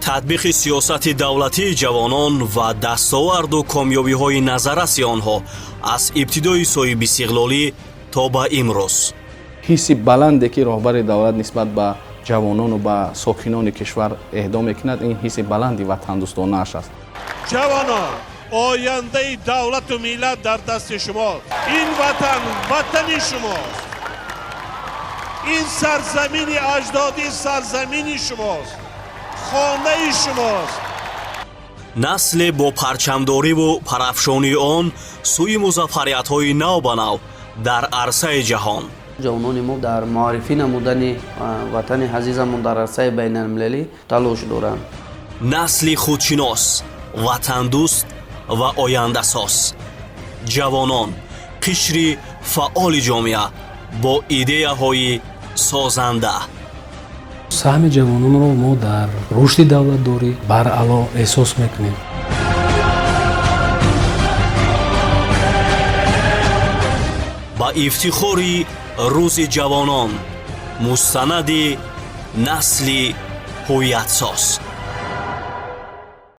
татбиқи сиёсати давлатии ҷавонон ва дастоварду комёбиҳои назараси онҳо аз ибтидои соҳиби истиқлолӣ то ба имрӯз. ҳисси баланде ки роҳбари давлат нисбат ба ҷавонону ба сокинони кишвар эҳдом мекунад, ин ҳисси баланди ватандӯстонааш аст. ҷавонон, ояндаи давлату миллат дар дасти шумост. Ин ватан ватани шумост. ин сарзамини аҷдоди сарзамини шумост. хонаи шумост. насле бо парчамдориву парафшонии он сӯи музаффариятҳои нав ба нав дар арсаи ҷаҳон. ҷавонони мо дар муаррифӣ намудани ватани азизамон дар арсаи байналмилалӣ талош доранд. насли худшинос, ватандӯст ва ояндасоз. ҷавонон, қишри фаъоли ҷомеа бо идеяҳои созанда. саҳми ҷавононро мо дар рушди давлатдорӣ баръало эҳсос мекунем. ба ифтихори рӯзи ҷавонон, мустанади насли ҳувиятсоз.